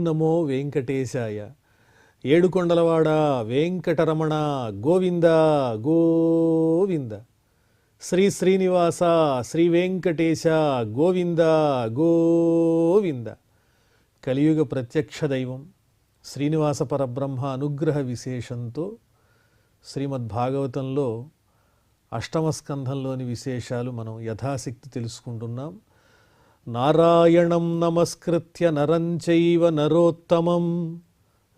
నమో వెంకటేశాయ. ఏడుకొండలవాడ వెంకటరమణ గోవింద గోవింద. శ్రీ శ్రీనివాస శ్రీ వెంకటేశ గోవింద గోవింద. కలియుగ ప్రత్యక్ష దైవం శ్రీనివాస పరబ్రహ్మ అనుగ్రహ విశేషంతో శ్రీమద్భాగవతంలో అష్టమ స్కంధంలోని విశేషాలు మనం యథాశక్తి తెలుసుకుంటున్నాం. నారాయణం నమస్కృత్య నరం చైవ నరోత్తమం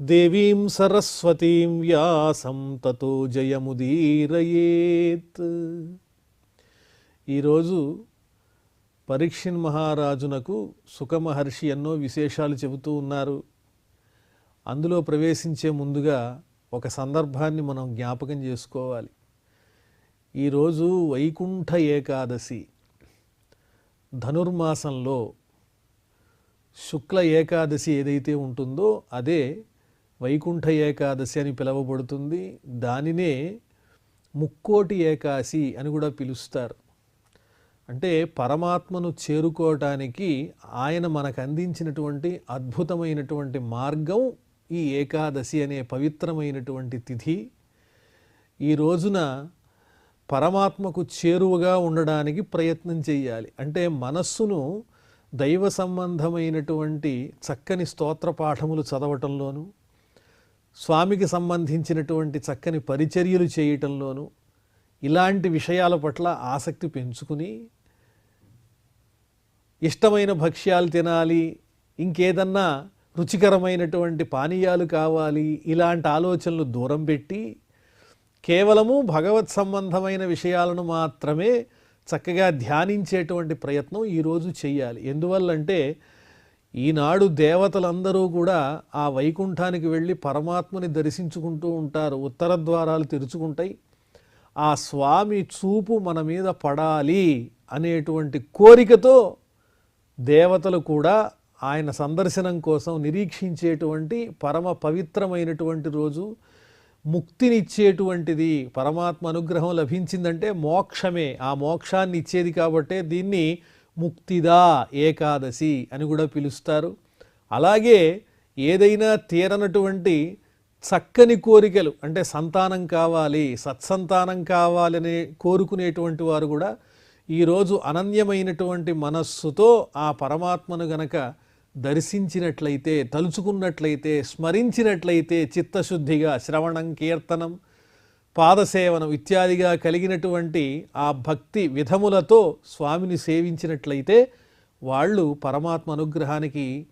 దేవీం సరస్వతీం వ్యాసం తతో జయముదీరయేత్. ఈరోజు పరీక్షిన్ మహారాజునకు సుఖమహర్షి ఎన్నో విశేషాలు చెబుతూ ఉన్నారు. అందులో ప్రవేశించే ముందుగా ఒక సందర్భాన్ని మనం జ్ఞాపకం చేసుకోవాలి. ఈరోజు వైకుంఠ ఏకాదశి. ధనుర్మాసంలో శుక్ల ఏకాదశి ఏదైతే ఉంటుందో అదే వైకుంఠ ఏకాదశి అని పిలువబడుతుంది. దానినే ముక్కోటి ఏకాదశి అని కూడా పిలుస్తారు. అంటే పరమాత్మను చేరుకోవటానికి ఆయన మనకు అందించినటువంటి అద్భుతమైనటువంటి మార్గం ఈ ఏకాదశి అనే పవిత్రమైనటువంటి తిథి. ఈ రోజున పరమాత్మకు చేరువగా ఉండడానికి ప్రయత్నం చేయాలి. అంటే మనస్సును దైవ సంబంధమైనటువంటి చక్కని స్తోత్ర పాఠములు చదవటంలోనూ, స్వామికి సంబంధించినటువంటి చక్కని పరిచర్యలు చేయటంలోనూ, ఇలాంటి విషయాల పట్ల ఆసక్తి పెంచుకుని ఇష్టమైన భక్ష్యాలు తినాలి, ఇంకేదన్నా రుచికరమైనటువంటి పానీయాలు కావాలి, ఇలాంటి ఆలోచనలు దూరం పెట్టి కేవలము భగవత్ సంబంధమైన విషయాలను మాత్రమే చక్కగా ధ్యానించేటువంటి ప్రయత్నం ఈరోజు చేయాలి. ఎందువల్లంటే ఈనాడు దేవతలందరూ కూడా ఆ వైకుంఠానికి వెళ్ళి పరమాత్మని దర్శించుకుంటూ ఉంటారు. ఉత్తర ద్వారాలు తెరుచుకుంటాయి. ఆ స్వామి చూపు మన మీద పడాలి అనేటువంటి కోరికతో దేవతలు కూడా ఆయన సందర్శనం కోసం నిరీక్షించేటువంటి పరమ పవిత్రమైనటువంటి రోజు, ముక్తినిచ్చేటువంటిది. పరమాత్మ అనుగ్రహం లభించిందంటే మోక్షమే, ఆ మోక్షాన్ని ఇచ్చేది కాబట్టే దీన్ని ముక్తిదా ఏకాదశి అని కూడా పిలుస్తారు. అలాగే ఏదైనా తీరనటువంటి చక్కని కోరికలు, అంటే సంతానం కావాలి, సత్సంతానం కావాలని కోరుకునేటువంటి వారు కూడా ఈరోజు అనన్యమైనటువంటి మనస్సుతో ఆ పరమాత్మను గనక దర్శించినట్లయితే, తలుచుకున్నట్లయితే, స్మరించినట్లయితే, చిత్తశుద్ధిగా శ్రవణం, కీర్తనం, పాదసేవనం ఇత్యాదిగా కలిగినటువంటి ఆ భక్తి విధములతో స్వామిని సేవించినట్లయితే వాళ్ళు పరమాత్మ అనుగ్రహానికి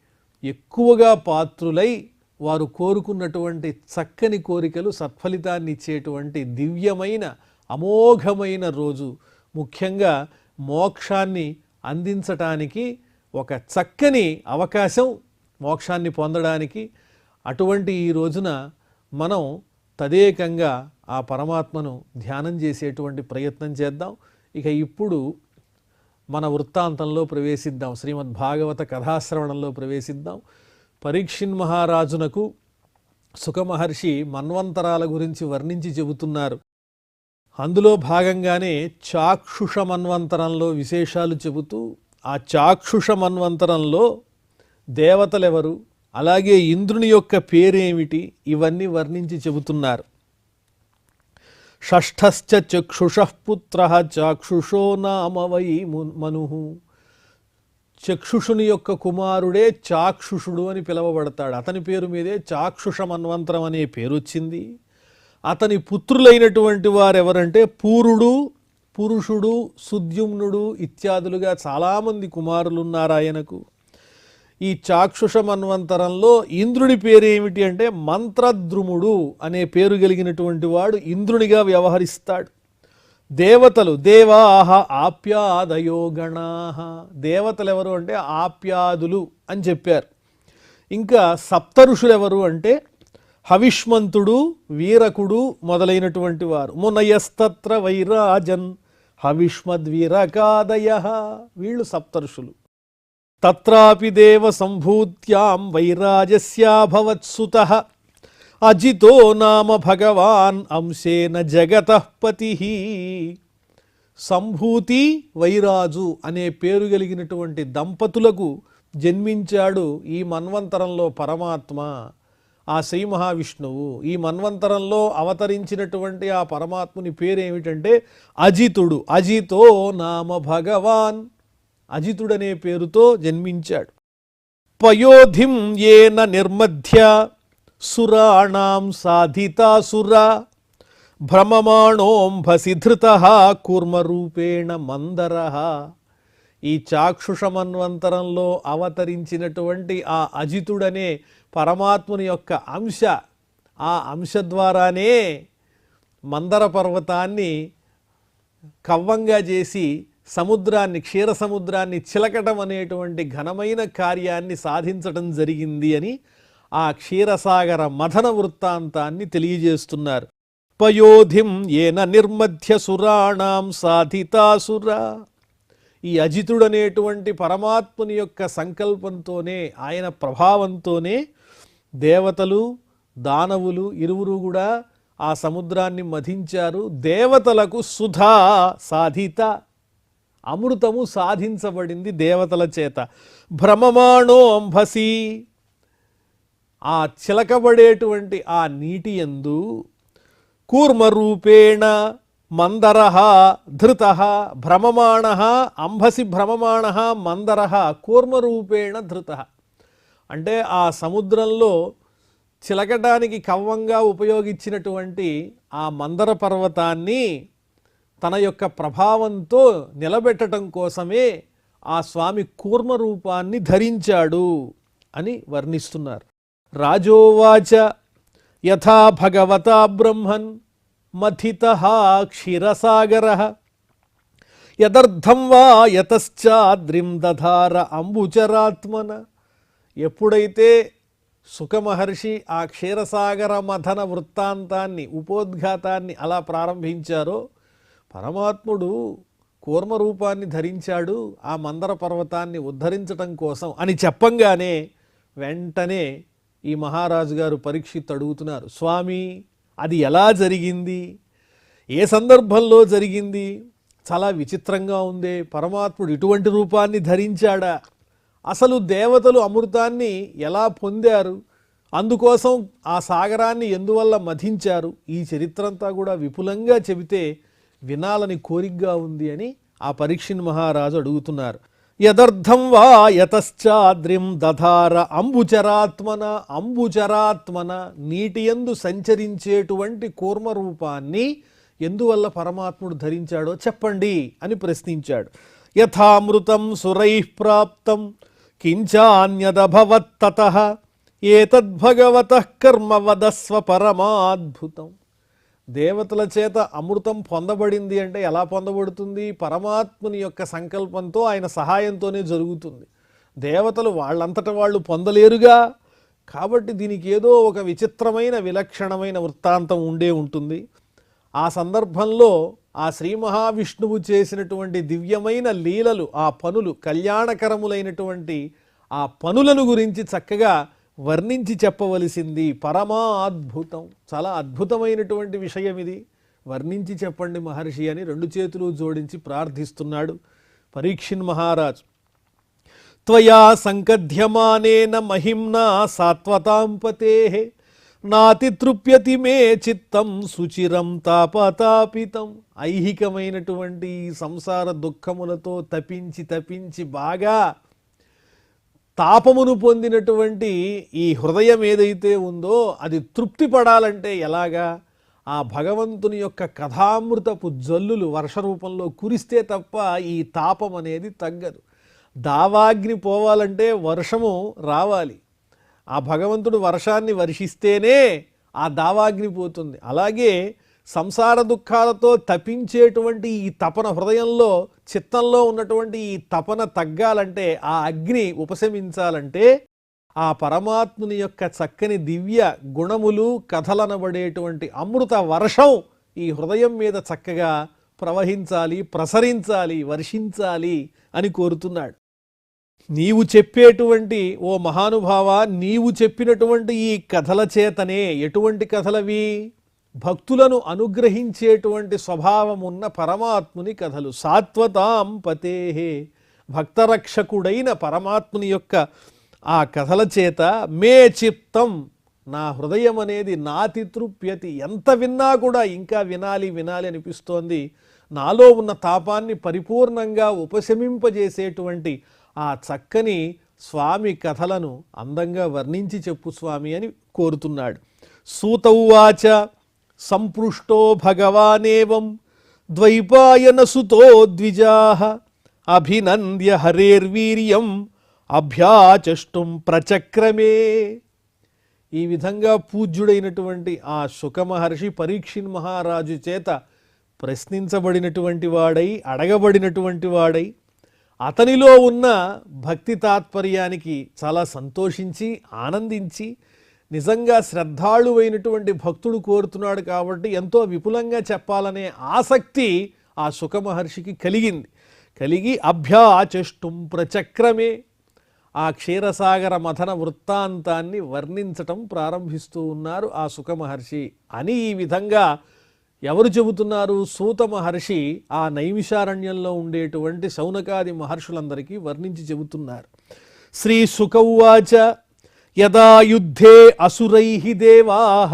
ఎక్కువగా పాత్రులై వారు కోరుకున్నటువంటి చక్కని కోరికలు సత్ఫలితాన్ని ఇచ్చేటువంటి దివ్యమైన అమోఘమైన రోజు. ముఖ్యంగా మోక్షాన్ని అందించటానికి ఒక చక్కని అవకాశం మోక్షాన్ని పొందడానికి. అటువంటి ఈ రోజున మనం తదేకంగా ఆ పరమాత్మను ధ్యానం చేసేటువంటి ప్రయత్నం చేద్దాం. ఇక ఇప్పుడు మన వృత్తాంతంలో ప్రవేశిద్దాం, శ్రీమద్భాగవత కథాశ్రవణంలో ప్రవేశిద్దాం. పరీక్షిన్ మహారాజునకు సుఖమహర్షి మన్వంతరాల గురించి వర్ణించి చెబుతున్నారు. అందులో భాగంగానే చాక్షుష మన్వంతరంలో విశేషాలు చెబుతూ ఆ చాక్షుష మన్వంతరంలో దేవతలెవరు, అలాగే ఇంద్రుని యొక్క పేరేమిటి, ఇవన్నీ వర్ణించి చెబుతున్నారు. షష్ఠశ్చ చక్షుషః పుత్రః చాక్షుషో నామ వై మనుః. చక్షుషుని యొక్క కుమారుడే చాక్షుషుడు అని పిలువబడతాడు. అతని పేరు మీదే చాక్షుష మన్వంతరం అనే పేరు వచ్చింది. అతని పుత్రులైనటువంటి వారెవరంటే పూరుడు, పురుషుడు, సుద్యుమ్నుడు ఇత్యాదులుగా చాలామంది కుమారులు ఉన్నారు ఆయనకు. ఈ చాక్షుష మన్వంతరంలో ఇంద్రుడి పేరు ఏమిటి అంటే మంత్రద్రుముడు అనే పేరు కలిగినటువంటి వాడు ఇంద్రునిగా వ్యవహరిస్తాడు. దేవతలు దేవాహ ఆప్యాదయో గణాః. దేవతలు ఎవరు అంటే ఆప్యాదులు అని చెప్పారు. ఇంకా సప్తఋషులు ఎవరు అంటే హవిష్మంతుడు, వీరకుడు మొదలైనటువంటి వారు. మునయస్తత్ర వైరాజన్ హవిష్మద్వీరకాదయః. వీళ్ళు సప్తఋషులు. తత్రాపి దేవ సంభూత్యాం వైరాజస్యాభవత్సుతః అజితో నామ భగవాన్ అంశేన జగతః పతిః. సంభూతి, వైరాజు అనే పేరు కలిగినటువంటి దంపతులకు జన్మించాడు ఈ మన్వంతరంలో పరమాత్మ, ఆ శ్రీ మహావిష్ణువు. ఈ మన్వంతరంలో అవతరించినటువంటి ఆ పరమాత్ముని పేరేమిటంటే అజితుడు. అజితో నామ భగవాన్, అజితుడనే పేరుతో జన్మించాడు. పయోధిం ఏన నిర్మధ్య సురాణాం సాధితాసుర భ్రమమాణోంభసి ధృతః కూర్మరూపేణ మందరః. ఈ చాక్షుష మన్వంతరంలో అవతరించినటువంటి ఆ అజితుడనే పరమాత్ముని యొక్క అంశ, ఆ అంశ ద్వారానే మందర పర్వతాన్ని కవ్వంగా చేసి సముద్రాన్ని, క్షీర సముద్రాన్ని చిలకటం అనేటువంటి ఘనమైన కార్యాన్ని సాధించటం జరిగింది అని ఆ క్షీరసాగర మథన వృత్తాంతాన్ని తెలియజేస్తున్నారు. పయోధిం ఏన నిర్మధ్య సురాణాం సాధితాసుర. ఈ అజితుడనేటువంటి పరమాత్ముని యొక్క సంకల్పంతోనే, ఆయన ప్రభావంతోనే దేవతలు దానవులు ఇరువురు కూడా ఆ సముద్రాన్ని మథించారు. దేవతలకు సుధా సాధిత, అమృతము సాధించబడింది దేవతల చేత. భ్రమమాణో అంభసి, ఆ చిలకబడేటువంటి ఆ నీటి యందు కూర్మరూపేణ మందరః ధృతః. భ్రమమాణః అంభసి, భ్రమమాణః మందరః కూర్మరూపేణ ధృతః. అంటే ఆ సముద్రంలో చిలకటానికి కవ్వంగా ఉపయోగించినటువంటి ఆ మందర పర్వతాన్ని తన యొక్క ప్రభావంతో నిలబెట్టడం కోసమే ఆ స్వామి కూర్మ రూపాన్ని ధరించాడు అని వర్ణిస్తున్నారు. రాజోవాచ యథా భగవతా బ్రహ్మన్ మథితః క్షీరసాగరః యదర్థం వా యతశ్చాద్రిం దధార అంబుచరాత్మన. ఎప్పుడైతే సుఖమహర్షి ఆ క్షీరసాగర మథన వృత్తాంతాన్ని, ఉపోద్ఘాతాన్ని అలా ప్రారంభించారో, పరమాత్ముడు కూర్మరూపాన్ని ధరించాడు ఆ మందర పర్వతాన్ని ఉద్ధరించటం కోసం అని చెప్పంగానే వెంటనే ఈ మహారాజు గారు పరీక్షిత్ అడుగుతున్నారు, స్వామి అది ఎలా జరిగింది, ఏ సందర్భంలో జరిగింది? చాలా విచిత్రంగా ఉంది. పరమాత్ముడు ఇటువంటి రూపాన్ని ధరించాడా? అసలు దేవతలు అమృతాన్ని ఎలా పొందారు? అందుకోసం ఆ సాగరాన్ని ఎందువల్ల మథించారు? ఈ చరిత్రంతా కూడా విపులంగా చెబితే వినాలని కోరికగా ఉంది అని ఆ పరీక్షిన్ మహారాజు అడుగుతున్నారు. యదర్థం వా యతశ్చాద్రిం దధార అంబుచరాత్మన. అంబుచరాత్మన, నీటియందు సంచరించేటువంటి కూర్మ రూపాన్ని ఎందువల్ల పరమాత్ముడు ధరించాడో చెప్పండి అని ప్రశ్నించాడు. యథామృతం సురైః ప్రాప్తం కించాన్యదభవత్తతః ఏతద్భగవతః కర్మ వదస్వ పరమాద్భుతం. దేవతల చేత అమృతం పొందబడింది అంటే ఎలా పొందబడుతుంది? పరమాత్ముని యొక్క సంకల్పంతో, ఆయన సహాయంతోనే జరుగుతుంది. దేవతలు వాళ్ళంతట వాళ్ళు పొందలేరుగా. కాబట్టి దీనికి ఏదో ఒక విచిత్రమైన విలక్షణమైన వృత్తాంతం ఉండే ఉంటుంది. ఆ సందర్భంలో ఆ శ్రీ మహావిష్ణువు చేసినటువంటి దివ్యమైన లీలలు, ఆ పనులు, కళ్యాణకరములైనటువంటి ఆ పనులను గురించి చక్కగా వర్ణించి చెప్పవలసింది. పరమా అద్భుతం, చాలా అద్భుతమైనటువంటి విషయం ఇది, వర్ణించి చెప్పండి మహర్షి అని రెండు చేతులు జోడించి ప్రార్థిస్తున్నాడు పరీక్షిన్ మహారాజు. త్వయా సంకధ్యమానేన మహిమ్నా సాత్వతాం పతేః నాతితృప్యతి మే చిత్తం సుచిరం తాపతాపితం. ఐహికమైనటువంటి సంసార దుఃఖములతో తపించి తపించి బాగా తాపమును పొందినటువంటి ఈ హృదయం ఏదైతే ఉందో అది తృప్తి పడాలంటే ఎలాగా? ఆ భగవంతుని యొక్క కథామృతపు జల్లులు వర్ష రూపంలో కురిస్తే తప్ప ఈ తాపం అనేది తగ్గదు. దావాగ్ని పోవాలంటే వర్షము రావాలి. ఆ భగవంతుడు వర్షాన్ని వర్షిస్తేనే ఆ దావాగ్ని పోతుంది. అలాగే సంసార దుఃఖాలతో తపించేటువంటి ఈ తపన, హృదయంలో చిత్తంలో ఉన్నటువంటి ఈ తపన తగ్గాలంటే, ఆ అగ్ని ఉపశమించాలంటే ఆ పరమాత్ముని యొక్క చక్కని దివ్య గుణములు కథలనబడేటువంటి అమృత వర్షం ఈ హృదయం మీద చక్కగా ప్రవహించాలి, ప్రసరించాలి, వర్షించాలి అని కోరుతున్నాడు. నీవు చెప్పేటువంటి ఓ మహానుభావ, నీవు చెప్పినటువంటి ఈ కథల చేతనే, ఎటువంటి కథలవి? భక్తులను అనుగ్రహించేటువంటి స్వభావం ఉన్న పరమాత్ముని కథలు. సాత్వతాం పతేః, భక్తరక్షకుడైన పరమాత్ముని యొక్క ఆ కథల చేత మే చిత్తం, నా హృదయం అనేది నాతి తృప్యతి, ఎంత విన్నా కూడా ఇంకా వినాలి వినాలి అనిపిస్తోంది. నాలో ఉన్న తాపాన్ని పరిపూర్ణంగా ఉపశమింపజేసేటువంటి ఆ చక్కని స్వామి కథలను అందంగా వర్ణించి చెప్పు స్వామి అని కోరుతున్నాడు. సూత ఉవాచ సంపృష్టో భగవానేవం ద్వైపాయన సుతో ద్విజాః అభినంద్య హరేర్వీర్యం అభ్యాచష్టుం ప్రచక్రమే. ఈ విధంగా పూజ్యుడైనటువంటి ఆ శుక మహర్షి పరీక్షిన్ మహారాజు చేత ప్రశ్నించబడినటువంటి వాడై, అడగబడినటువంటి వాడై, అతనిలో ఉన్న భక్తి తాత్పర్యానికి చాలా సంతోషించి ఆనందించి, నిజంగా శ్రద్ధాళువైనటువంటి భక్తుడు కోరుతున్నాడు కాబట్టి ఎంతో విపులంగా చెప్పాలనే ఆసక్తి ఆ శుక మహర్షికి కలిగి అభ్యాచష్టుం ప్రచక్రమే, ఆ క్షీరసాగర మథన వృత్తాంతాన్ని వర్ణించటం ప్రారంభిస్తూ ఉన్నారు ఆ శుక మహర్షి అని. ఈ విధంగా ఎవరు చెబుతున్నారు? సూత మహర్షి ఆ నైమిషారణ్యంలో ఉండేటువంటి శౌనకాది మహర్షులందరికీ వర్ణించి చెబుతున్నారు. శ్రీ శుక ఉవాచ యదా యుద్ధే అసురైః దేవాః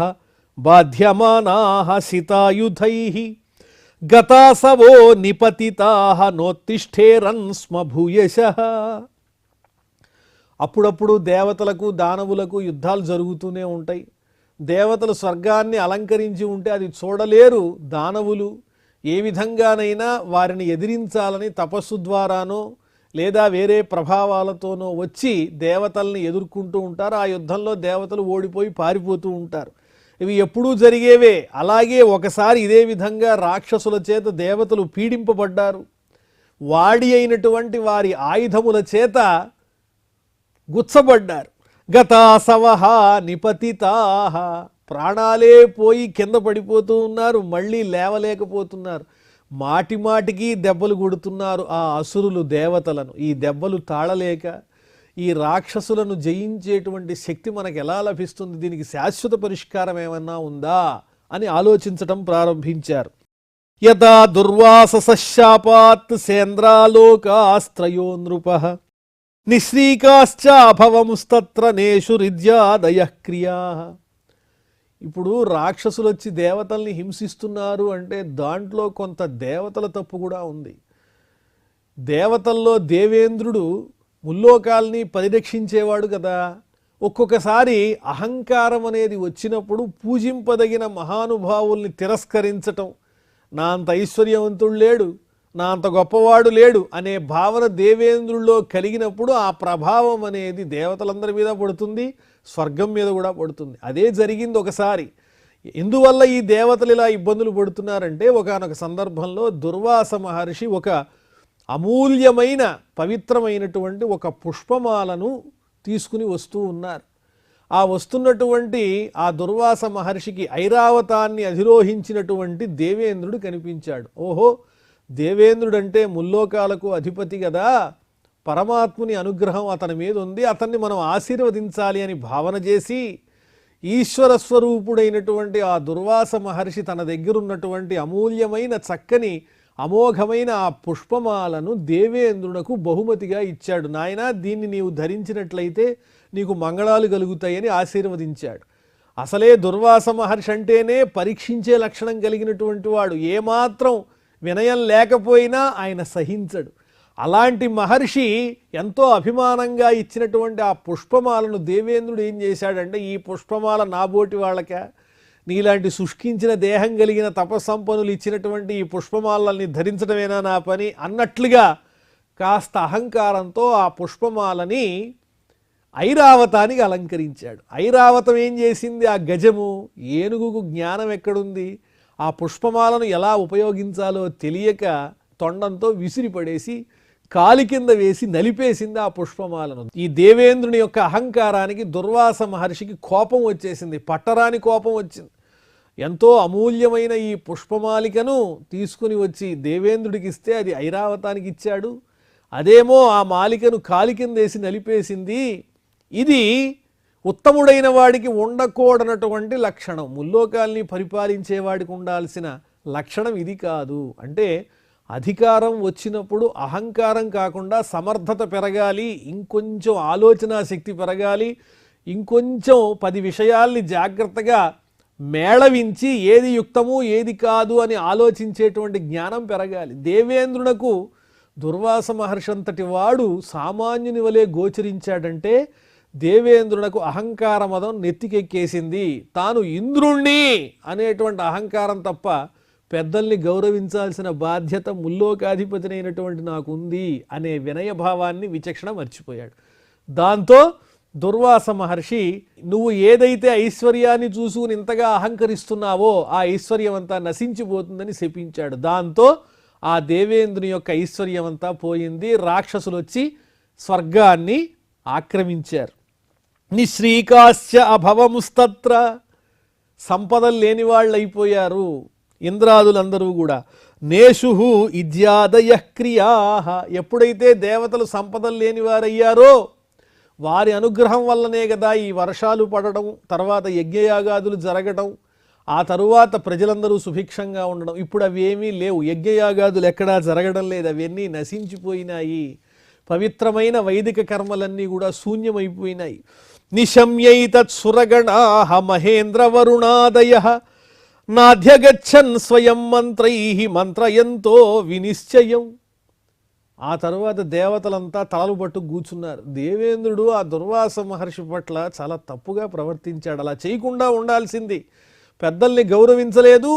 బాధ్యమానాః సితాయుధైః గతాసవో నిపతితాః నోత్తిష్ఠేరన్ స్మ భూయశః. అప్పుడప్పుడు దేవతలకు దానవులకు యుద్ధాలు జరుగుతూనే ఉంటాయి. దేవతలు స్వర్గాన్ని అలంకరించి ఉంటే అది చూడలేరు దానవులు. ఏ విధంగానైనా వారిని ఎదిరించాలని తపస్సు ద్వారానో లేదా వేరే ప్రభావాలతోనో వచ్చి దేవతల్ని ఎదుర్కొంటూ ఉంటారు. ఆ యుద్ధంలో దేవతలు ఓడిపోయి పారిపోతూ ఉంటారు. ఇవి ఎప్పుడూ జరిగేవే. అలాగే ఒకసారి ఇదే విధంగా రాక్షసుల చేత దేవతలు పీడింపబడ్డారు. వాడి అయినటువంటి వారి ఆయుధముల చేత గుచ్చబడ్డారు. గతాసవః నిపతితాః, ప్రాణాలే పోయి కింద పడిపోతూ ఉన్నారు, మళ్ళీ లేవలేకపోతున్నారు. మాటి మాటికి దెబ్బలు కొడుతున్నారు ఆ అసురులు దేవతలను. ఈ దెబ్బలు తాళలేక ఈ రాక్షసులను జయించేటువంటి శక్తి మనకు ఎలా లభిస్తుంది? దీనికి శాశ్వత పరిష్కారం ఏమన్నా ఉందా అని ఆలోచించటం ప్రారంభించారు. యదా దుర్వాసశాపాత్ సేంద్రాలోకాస్త్రయో నృపః నిశ్రీకాశ్చాభవముస్తత్ర నేషురిద్యాదయః క్రియాః. ఇప్పుడు రాక్షసులు వచ్చి దేవతల్ని హింసిస్తున్నారు అంటే దాంట్లో కొంత దేవతల తప్పు కూడా ఉంది. దేవతల్లో దేవేంద్రుడు ముల్లోకాల్ని పరిరక్షించేవాడు కదా. ఒక్కొక్కసారి అహంకారం అనేది వచ్చినప్పుడు పూజింపదగిన మహానుభావుల్ని తిరస్కరించటం, నా అంత ఐశ్వర్యవంతుడు లేడు, నా అంత గొప్పవాడు లేడు అనే భావన దేవేంద్రుల్లో కలిగినప్పుడు ఆ ప్రభావం అనేది దేవతలందరి మీద పడుతుంది, స్వర్గం మీద కూడా పడుతుంది. అదే జరిగింది ఒకసారి. ఎందువల్ల ఈ దేవతలు ఇలా ఇబ్బందులు పడుతున్నారంటే, ఒకానొక సందర్భంలో దుర్వాస మహర్షి ఒక అమూల్యమైన పవిత్రమైనటువంటి ఒక పుష్పమాలను తీసుకుని వస్తూ ఉన్నారు. ఆ వస్తున్నటువంటి ఆ దుర్వాస మహర్షికి ఐరావతాన్ని అధిరోహించినటువంటి దేవేంద్రుడు కనిపించాడు. ఓహో, దేవేంద్రుడంటే ముల్లోకాలకు అధిపతి కదా, పరమాత్ముని అనుగ్రహం అతని మీద ఉంది, అతన్ని మనం ఆశీర్వదించాలి అని భావన చేసి ఈశ్వర స్వరూపుడైనటువంటి ఆ దుర్వాస మహర్షి తన దగ్గరున్నటువంటి అమూల్యమైన చక్కని అమోఘమైన ఆ పుష్పమాలను దేవేంద్రునకు బహుమతిగా ఇచ్చాడు. నాయనా, దీన్ని నీవు ధరించినట్లయితే నీకు మంగళాలు కలుగుతాయని ఆశీర్వదించాడు. అసలే దుర్వాస మహర్షి అంటేనే పరీక్షించే లక్షణం కలిగినటువంటి వాడు. ఏమాత్రం వినయం లేకపోయినా ఆయన సహించడు. అలాంటి మహర్షి ఎంతో అభిమానంగా ఇచ్చినటువంటి ఆ పుష్పమాలను దేవేంద్రుడు ఏం చేశాడంటే, ఈ పుష్పమాల నాబోటి వాళ్ళక, నీలాంటి శుష్కించిన దేహం కలిగిన తపస్సంపన్నులు ఇచ్చినటువంటి ఈ పుష్పమాలని ధరించడమేనా నా పని అన్నట్లుగా కాస్త అహంకారంతో ఆ పుష్పమాలని ఐరావతానికి అలంకరించాడు. ఐరావతం ఏం చేసింది? ఆ గజము, ఏనుగుకు జ్ఞానం ఎక్కడుంది? ఆ పుష్పమాలను ఎలా ఉపయోగించాలో తెలియక తొండంతో విసిరిపడేసి కాలి కింద వేసి నలిపేసింది ఆ పుష్పమాలను. ఈ దేవేంద్రుని యొక్క అహంకారానికి దుర్వాస మహర్షికి కోపం వచ్చేసింది, పట్టరాని కోపం వచ్చింది. ఎంతో అమూల్యమైన ఈ పుష్పమాలికను తీసుకుని వచ్చి దేవేంద్రుడికి ఇస్తే అది ఐరావతానికి ఇచ్చాడు. అదేమో ఆ మాలికను కాలి కింద వేసి నలిపేసింది. ఇది ఉత్తముడైన వాడికి ఉండకూడనటువంటి లక్షణం, ముల్లోకాల్ని పరిపాలించేవాడికి ఉండాల్సిన లక్షణం ఇది కాదు. అంటే అధికారం వచ్చినప్పుడు అహంకారం కాకుండా సమర్థత పెరగాలి, ఇంకొంచెం ఆలోచనా శక్తి పెరగాలి, ఇంకొంచెం 10 విషయాల్ని జాగ్రత్తగా మేళవించి ఏది యుక్తము ఏది కాదు అని ఆలోచించేటువంటి జ్ఞానం పెరగాలి. దేవేంద్రునకు దుర్వాస మహర్షి అంతటి వాడు సామాన్యుని వలె గోచరించాడంటే దేవేంద్రునకు అహంకార మదం నెత్తికెక్కేసింది. తాను ఇంద్రుణ్ణి అనేటువంటి అహంకారం తప్ప పెద్దల్ని గౌరవించాల్సిన బాధ్యత ముల్లోకాధిపతినైనటువంటి నాకుంది అనే వినయభావాన్ని విచక్షణ మర్చిపోయాడు. దాంతో దుర్వాస మహర్షి నువ్వు ఏదైతే ఐశ్వర్యాన్ని చూసుకుని ఇంతగా అహంకరిస్తున్నావో ఆ ఐశ్వర్యం అంతా నశించిపోతుందని శపించాడు. దాంతో ఆ దేవేంద్రుని యొక్క ఐశ్వర్యం అంతా పోయింది. రాక్షసులు వచ్చి స్వర్గాన్ని ఆక్రమించారు. నిశ్రీకాస్య అభవముస్తత్ర, సంపదలు లేని వాళ్ళు అయిపోయారు ఇంద్రాదులందరూ కూడా. నేషు ఇజ్యాదయ క్రియా, ఎప్పుడైతే దేవతలు సంపదలు లేని వారయ్యారో వారి అనుగ్రహం వల్లనే కదా ఈ వర్షాలు పడడం, తర్వాత యజ్ఞయాగాదులు జరగడం, ఆ తరువాత ప్రజలందరూ సుభిక్షంగా ఉండడం. ఇప్పుడు అవి ఏమీ లేవు, యజ్ఞయాగాదులు ఎక్కడా జరగడం లేదు, అవన్నీ నశించిపోయినాయి. పవిత్రమైన వైదిక కర్మలన్నీ కూడా శూన్యమైపోయినాయి. నిశమ్యైతత్ సురగణాః మహేంద్ర వరుణాదయః నాధ్యగచ్చన్ స్వయం మంత్రైః మంత్రయంతో వినిశ్చయం. ఆ తరువాత దేవతలంతా తలలు పట్టు కూర్చున్నారు. దేవేంద్రుడు ఆ దుర్వాస మహర్షి పట్ల చాలా తప్పుగా ప్రవర్తించాడు. అలా చేయకుండా ఉండాల్సింది. పెద్దల్ని గౌరవించలేదు,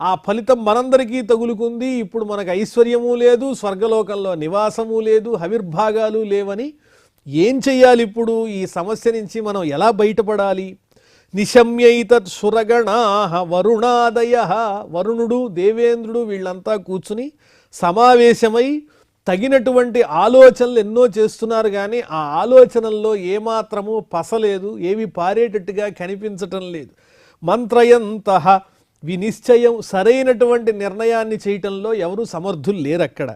ఆ ఫలితం మనందరికీ తగులుకుంది. ఇప్పుడు మనకు ఐశ్వర్యము లేదు, స్వర్గలోకంలో నివాసము లేదు, హవిర్భాగాలు లేవని ఏం చెయ్యాలి? ఇప్పుడు ఈ సమస్య నుంచి మనం ఎలా బయటపడాలి? నిశమ్యైతత్ సురగణాః వరుణాదయః, వరుణుడు దేవేంద్రుడు వీళ్ళంతా కూర్చుని సమావేశమై తగినటువంటి ఆలోచనలు ఎన్నో చేస్తున్నారు. కానీ ఆ ఆలోచనల్లో ఏమాత్రము పసలేదు, ఏవి పారేటట్టుగా కనిపించటం లేదు. మంత్రయంతః వినిశ్చయం, సరైనటువంటి నిర్ణయాన్ని చేయటంలో ఎవరు సమర్థులు లేరక్కడ.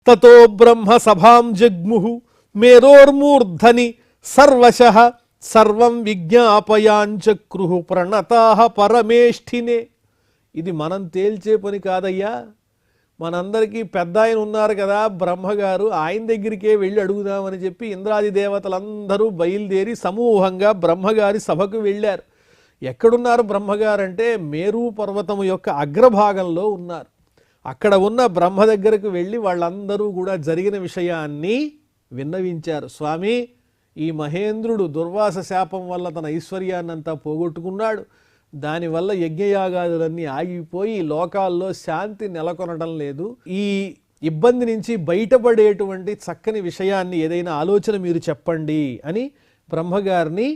తతో బ్రహ్మ సభాం జగ్ముహు మేరోర్మూర్ధని సర్వశః సర్వం విజ్ఞాపయాంచక్రుహు ప్రణతాః పరమేష్ఠినే. ఇది మనం తేల్చే పని కాదయ్యా. మనందరికీ పెద్ద ఆయన ఉన్నారు కదా బ్రహ్మగారు, ఆయన దగ్గరికే వెళ్ళి అడుగుదామని చెప్పి ఇంద్రాది దేవతలందరూ బయలుదేరి సమూహంగా బ్రహ్మగారి సభకు వెళ్ళారు. ఎక్కడున్నారు బ్రహ్మగారు అంటే మేరు పర్వతం యొక్క అగ్రభాగంలో ఉన్నారు. అక్కడ ఉన్న బ్రహ్మ దగ్గరకు వెళ్ళి వాళ్ళందరూ కూడా జరిగిన విషయాన్ని విన్నవించారు. స్వామి, ఈ మహేంద్రుడు దుర్వాస శాపం వల్ల తన ఐశ్వర్యాన్నంతా పోగొట్టుకున్నాడు. దానివల్ల యజ్ఞయాగాదులన్నీ ఆగిపోయి లోకాల్లో శాంతి నెలకొనడం లేదు. ఈ ఇబ్బంది నుంచి బయటపడేటువంటి చక్కని విషయాన్ని ఏదైనా ఆలోచన మీరు చెప్పండి అని బ్రహ్మగారిని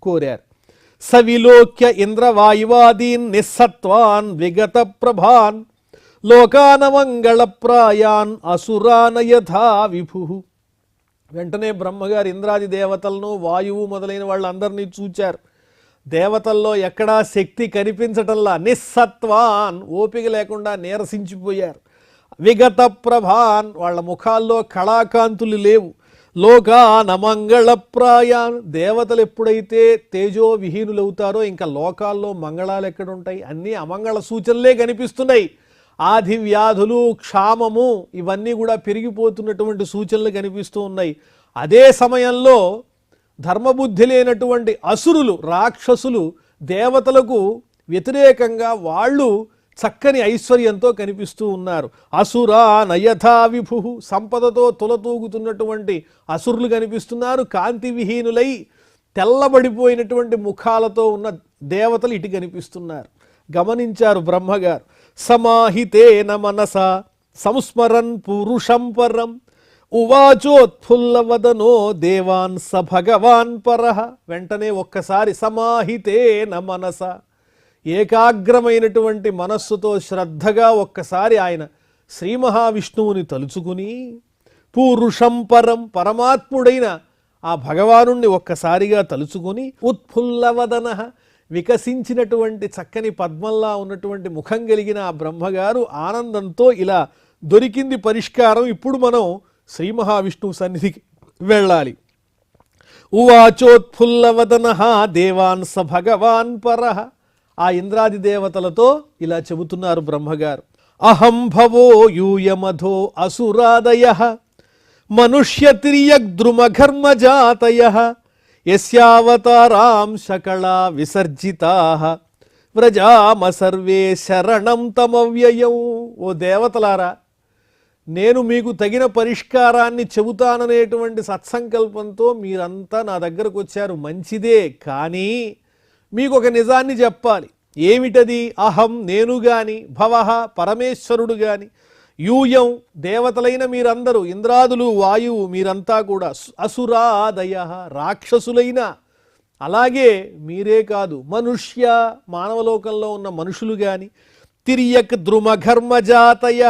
కోరారు. సవిలోక్య ఇంద్రవాయువాదీన్ నిస్సత్వాన్ విగత ప్రభాన్ లోకానమంగళప్రాయాన్ అసురాన యథా విభు. వెంటనే బ్రహ్మగారు ఇంద్రాది దేవతలను, వాయువు మొదలైన వాళ్ళందరినీ చూచారు. దేవతల్లో ఎక్కడా శక్తి కనిపించటంలా, నిస్సత్వాన్ ఓపిక లేకుండా నీరసించిపోయారు. విగత ప్రభాన్ వాళ్ళ ముఖాల్లో కళాకాంతులు లేవు. లోకానమంగళప్రాయాన్ దేవతలు ఎప్పుడైతే తేజో విహీనులవుతారో ఇంకా లోకాల్లో మంగళాలు ఎక్కడుంటాయి? అన్నీ అమంగళ సూచనలే కనిపిస్తున్నాయి. ఆది వ్యాధులు, క్షామము ఇవన్నీ కూడా పెరిగిపోతున్నటువంటి సూచనలు కనిపిస్తూ ఉన్నాయి. అదే సమయంలో ధర్మబుద్ధి లేనటువంటి అసురులు, రాక్షసులు దేవతలకు వ్యతిరేకంగా వాళ్ళు చక్కని ఐశ్వర్యంతో కనిపిస్తూ ఉన్నారు. అసురా నయథా విభు, సంపదతో తులతూగుతున్నటువంటి అసురులు కనిపిస్తున్నారు. కాంతి విహీనులై తెల్లబడిపోయినటువంటి ముఖాలతో ఉన్న దేవతలు ఇటు కనిపిస్తున్నారు. గమనించారు బ్రహ్మగారు. సమాహితేన మనస సంస్మరన్ పురుషం పరం ఉవాచోత్ఫుల్లవదనో దేవాన్ స భగవాన్ పరః. వెంటనే ఒక్కసారి సమాహితేన మనస, ఏకాగ్రమైనటువంటి మనస్సుతో శ్రద్ధగా ఒక్కసారి ఆయన శ్రీ మహావిష్ణువుని తలుచుకుని, పూరుషం పరం పరమాత్ముడైన ఆ భగవానుణ్ణి ఒక్కసారిగా తలుచుకుని, ఉత్ఫుల్లవదన వికసించినటువంటి చక్కని పద్మంలా ఉన్నటువంటి ముఖం కలిగిన ఆ బ్రహ్మగారు ఆనందంతో ఇలా దొరికింది పరిష్కారం, ఇప్పుడు మనం శ్రీ మహావిష్ణువు సన్నిధికి వెళ్ళాలి. ఉవాచోత్ఫుల్లవదన దేవాన్ స భగవాన్ పరః. ఆ ఇంద్రాది దేవతలతో ఇలా చెబుతున్నారు బ్రహ్మగారు. అహం భవో యూయమధో అసురాదయః మనుష్యతిర్యగ్ద్రుమఘర్మజాతయః యస్యావతారాం సకళా విసర్జితాః వ్రజామ సర్వే శరణం తమవ్యయం. ఓ దేవతలారా, నేను మీకు తగిన పరిష్కారాన్ని చెబుతాననేటువంటి సత్సంకల్పంతో మీరంతా నా దగ్గరకు వచ్చారు, మంచిదే. కానీ మీకు ఒక నిజాన్ని చెప్పాలి. ఏమిటది? అహం నేను గాని, భవః పరమేశ్వరుడు గాని, యూయం దేవతలైన మీరందరూ, ఇంద్రాదులు, వాయువు మీరంతా కూడా, అసురాదయ రాక్షసులైన, అలాగే మీరే కాదు మనుష్య మానవలోకంలో ఉన్న మనుషులు కానీ, తిర్యక్ ద్రుమఘర్మజాతయ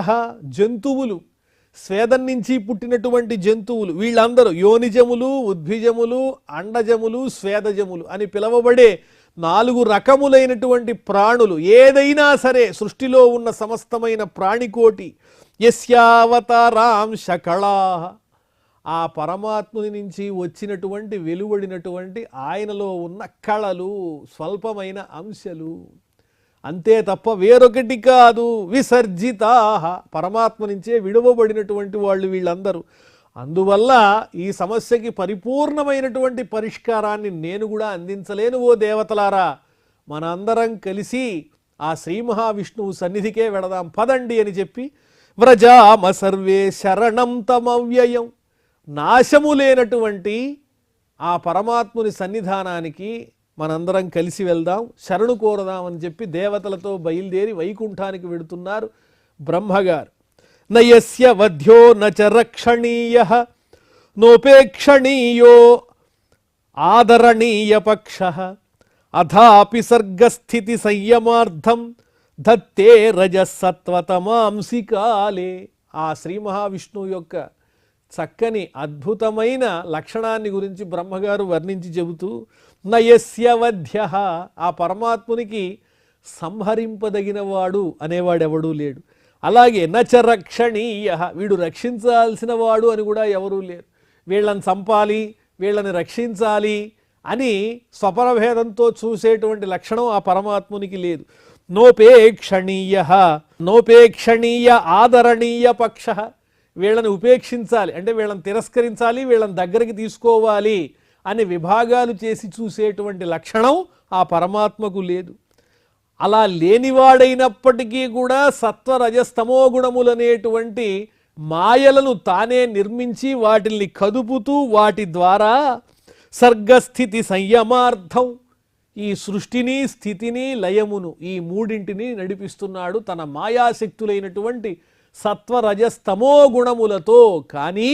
జంతువులు, స్వేదం నుంచి పుట్టినటువంటి జంతువులు, వీళ్ళందరూ యోనిజములు, ఉద్భిజములు, అండజములు, స్వేదజములు అని పిలవబడే 4 రకములైనటువంటి ప్రాణులు, ఏదైనా సరే సృష్టిలో ఉన్న సమస్తమైన ప్రాణికోటి, యస్యావతారాం సకళాః ఆ పరమాత్ముని నుంచి వచ్చినటువంటి వెలువడినటువంటి ఆయనలో ఉన్న కళలు, స్వల్పమైన అంశలు, అంతే తప్ప వేరొకటి కాదు. విసర్జితాః పరమాత్మ నుంచే విడువబడినటువంటి వాళ్ళు వీళ్ళందరూ. అందువల్ల ఈ సమస్యకి పరిపూర్ణమైనటువంటి పరిష్కారాన్ని నేను కూడా అందించలేను. ఓ దేవతలారా, మనందరం కలిసి ఆ శ్రీ మహావిష్ణువు సన్నిధికే వెడదాం పదండి అని చెప్పి, వ్రజామ సర్వే శరణం తమవ్యయం నాశము లేనటువంటి ఆ పరమాత్ముని సన్నిధానానికి మనందరం కలిసి వెళ్దాం, శరణు కోరదామని చెప్పి దేవతలతో బయలుదేరి వైకుంఠానికి వెడుతున్నారు బ్రహ్మగారు. నయస్య వధ్యో నచ రక్షణీయః నోపేక్షణీయో ఆదరణీయ పక్షః అథాపి సర్గస్థితి సంయమార్థం ధత్తే రజసత్వతమాంసి కాలే. ఆ శ్రీ మహావిష్ణువు యొక్క చక్కని అద్భుతమైన లక్షణాన్ని గురించి బ్రహ్మగారు వర్ణించి చెబుతూ, నయస్య వధ్య ఆ పరమాత్మునికి సంహరింపదగినవాడు అనేవాడెవడూ లేడు. అలాగే నచ రక్షణీయ వీడు రక్షించాల్సిన వాడు అని కూడా ఎవరూ లేరు. వీళ్ళని చంపాలి, వీళ్ళని రక్షించాలి అని స్వపరభేదంతో చూసేటువంటి లక్షణం ఆ పరమాత్మునికి లేదు. నోపేక్షణీయ ఆదరణీయ పక్ష వీళ్ళని ఉపేక్షించాలి అంటే వీళ్ళని తిరస్కరించాలి, వీళ్ళని దగ్గరికి తీసుకోవాలి అని విభాగాలు చేసి చూసేటువంటి లక్షణం ఆ పరమాత్మకు లేదు. అలా లేనివాడైనప్పటికీ కూడా సత్వరజస్తమో గుణములనేటువంటి మాయలను తానే నిర్మించి వాటిల్ని కదుపుతూ వాటి ద్వారా సర్గస్థితి సంయమార్థం ఈ సృష్టిని, స్థితిని, లయమును ఈ మూడింటిని నడిపిస్తున్నాడు తన మాయాశక్తులైనటువంటి సత్వరజస్తమో గుణములతో. కానీ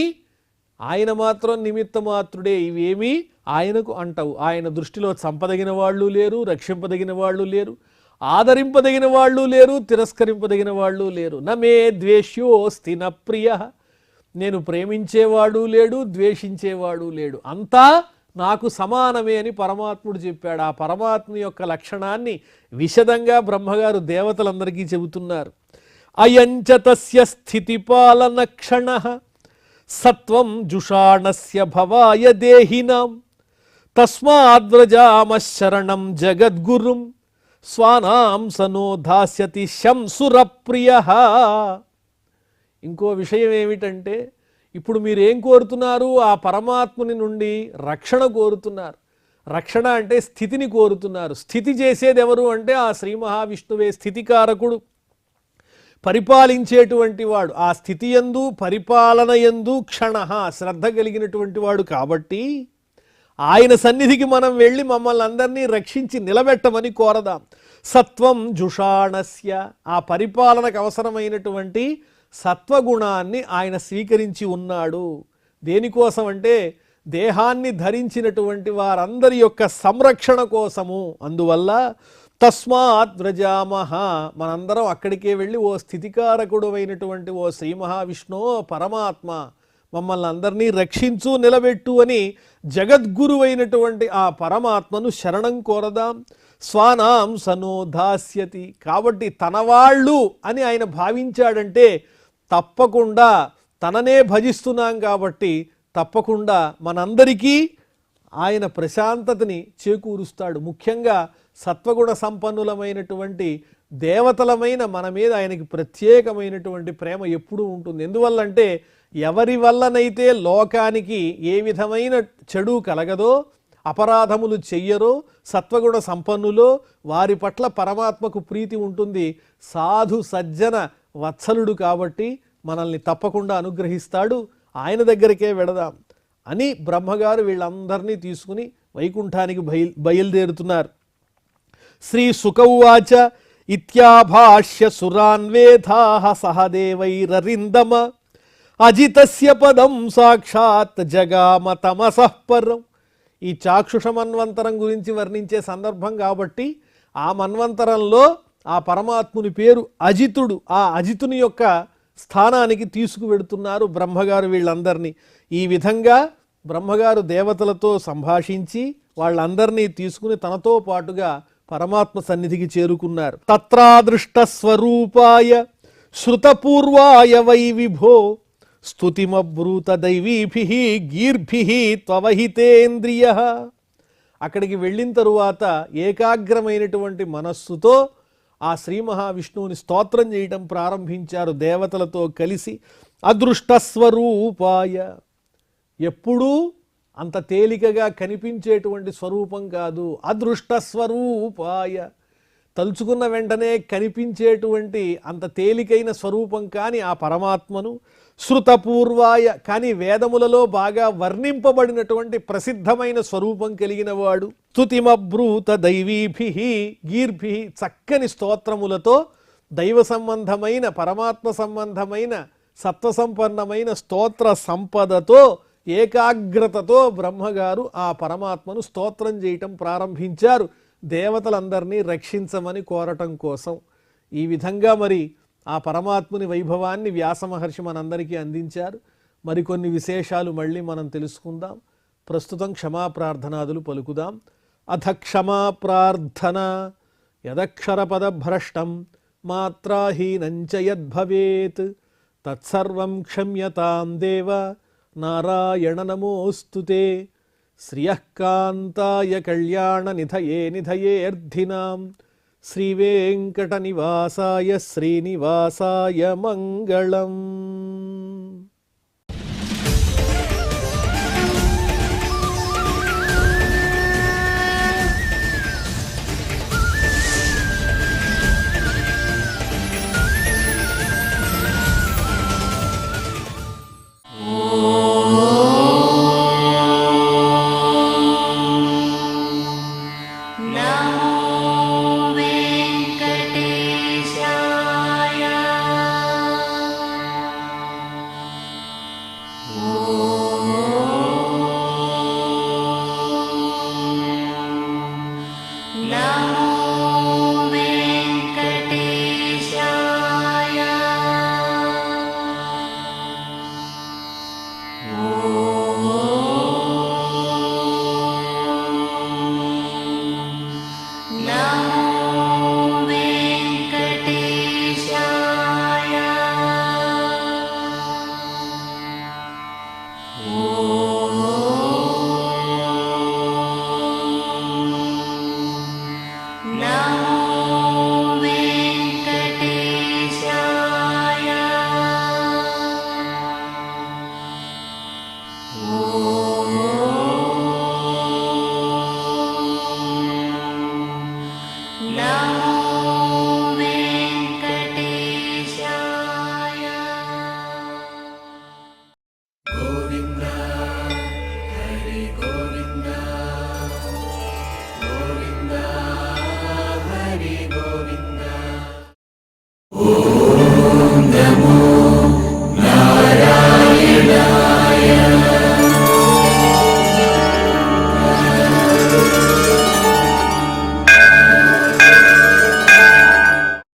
ఆయన మాత్రం నిమిత్త మాత్రుడే, ఇవేమీ ఆయనకు అంటవు. ఆయన దృష్టిలో చంపదగిన వాళ్ళు లేరు, రక్షింపదగిన వాళ్ళు లేరు, ఆదరింపదగిన వాళ్ళు లేరు, తిరస్కరింపదగిన వాళ్ళు లేరు. నమే ద్వేష్యోస్తి న ప్రియ నేను ప్రేమించేవాడు లేడు, ద్వేషించేవాడు లేడు, అంతా నాకు సమానమే అని పరమాత్ముడు చెప్పాడు. ఆ పరమాత్మ యొక్క లక్షణాన్ని విశదంగా బ్రహ్మగారు దేవతలందరికీ చెబుతున్నారు. అయంచ తస్య స్థితిపాలన క్షణ సత్వం జుషాణస్య భవాయ దేహినాం తస్మాద్వ్రజామ శరణం జగద్గురుం స్వానాం సనో దాస్యతి శంసురప్రియ. ఇంకో విషయం ఏమిటంటే, ఇప్పుడు మీరు ఏం కోరుతున్నారు? ఆ పరమాత్ముని నుండి రక్షణ కోరుతున్నారు. రక్షణ అంటే స్థితిని కోరుతున్నారు. స్థితి చేసేది ఎవరు అంటే ఆ శ్రీ మహావిష్ణువే స్థితికారకుడు, పరిపాలించేటువంటి వాడు. ఆ స్థితి యందు పరిపాలన యందు క్షణ శ్రద్ధ కలిగినటువంటి వాడు. కాబట్టి ఆయన సన్నిధికి మనం వెళ్ళి మమ్మల్ని అందరినీ రక్షించి నిలబెట్టమని కోరదాం. సత్వం జుషాణస్య ఆ పరిపాలనకు అవసరమైనటువంటి సత్వగుణాన్ని ఆయన స్వీకరించి ఉన్నాడు. దేనికోసం అంటే దేహాన్ని ధరించినటువంటి వారందరి యొక్క సంరక్షణ కోసము. అందువల్ల తస్మాత్ వ్రజామహ మనందరం అక్కడికే వెళ్ళి ఓ స్థితికారకుడు అయినటువంటి ఓ శ్రీ మహావిష్ణు పరమాత్మ మమ్మల్ని అందరినీ రక్షించు, నిలబెట్టు అని జగద్గురువైనటువంటి ఆ పరమాత్మను శరణం కోరదాం. స్వానాం సనో దాస్యతి కాబట్టి తన వాళ్ళు అని ఆయన భావించాడంటే తప్పకుండా తననే భజిస్తున్నాం కాబట్టి తప్పకుండా మనందరికీ ఆయన ప్రశాంతతని చేకూరుస్తాడు. ముఖ్యంగా సత్వగుణ సంపన్నులమైనటువంటి దేవతలమైన మన మీద ఆయనకి ప్రత్యేకమైనటువంటి ప్రేమ ఎప్పుడూ ఉంటుంది. ఎందువల్లంటే ఎవరి వల్లనైతే లోకానికి ఏ విధమైన చెడు కలగదో, అపరాధములు చెయ్యరో, సత్వగుణ సంపన్నులో వారి పట్ల పరమాత్మకు ప్రీతి ఉంటుంది. సాధు సజ్జన వత్సలుడు కాబట్టి మనల్ని తప్పకుండా అనుగ్రహిస్తాడు, ఆయన దగ్గరికే వెడదాం అని బ్రహ్మగారు వీళ్ళందరినీ తీసుకుని వైకుంఠానికి బయలుదేరుతున్నారు. శ్రీ సుకౌవాచ ఇత్యాభాష్య సురాన్వేధాః సహదేవైరరిందమ అజితస్య పదం సాక్షాత్ జగామ తమసః పరం. ఈ చాక్షుష మన్వంతరం గురించి వర్ణించే సందర్భం కాబట్టి ఆ మన్వంతరంలో ఆ పరమాత్ముని పేరు అజితుడు. ఆ అజితుని యొక్క స్థానానికి తీసుకువెడుతున్నారు బ్రహ్మగారు వీళ్ళందరినీ. ఈ విధంగా బ్రహ్మగారు దేవతలతో సంభాషించి వాళ్ళందరినీ తీసుకుని తనతో పాటుగా పరమాత్మ సన్నిధికి చేరుకున్నారు. తత్రాదృష్ట స్వరూపాయ శృతపూర్వాయ వై విభో స్తుతిమబ్రూత దైవీభిః గీర్భిః త్వవహితేంద్రియః. అక్కడికి వెళ్ళిన తరువాత ఏకాగ్రమైనటువంటి మనస్సుతో ఆ శ్రీ మహావిష్ణువుని స్తోత్రం చేయటం ప్రారంభించారు దేవతలతో కలిసి. అదృష్టస్వరూపాయ, ఎప్పుడూ అంత తేలికగా కనిపించేటువంటి స్వరూపం కాదు. అదృష్టస్వరూపాయ, తలుచుకున్న వెంటనే కనిపించేటువంటి అంత తేలికైన స్వరూపం కాని ఆ పరమాత్మను. శృతపూర్వాయ, కానీ వేదములలో బాగా వర్ణింపబడినటువంటి ప్రసిద్ధమైన స్వరూపం కలిగిన వాడు. స్తుతిమబ్రూత దైవీభిః గీర్భిః, చక్కని స్తోత్రములతో దైవ సంబంధమైన పరమాత్మ సంబంధమైన సత్వసంపన్నమైన స్తోత్ర సంపదతో ఏకాగ్రతతో బ్రహ్మగారు ఆ పరమాత్మను స్తోత్రం చేయటం ప్రారంభించారు, దేవతలందరినీ రక్షించమని కోరటం కోసం. ఈ విధంగా మరి ఆ పరమాత్ముని వైభవాన్ని వ్యాస మహర్షి మనందరికీ అందించారు. మరికొన్ని విశేషాలు మళ్ళీ మనం తెలుసుకుందాం. ప్రస్తుతం క్షమాప్రార్థనాదులు పలుకుదాం. అథ క్షమాప్రార్థన. యదక్షరపదభ్రష్టం మాత్రాహీనంచ యద్భవేత్ తత్సర్వం క్షమ్యతాం దేవ నారాయణ నమోస్తుతే. శ్రియః కాంతాయ కళ్యాణ నిధయే నిధయేర్థినాం శ్రీవేంకటనివాసాయ శ్రీనివాసాయ మంగళం.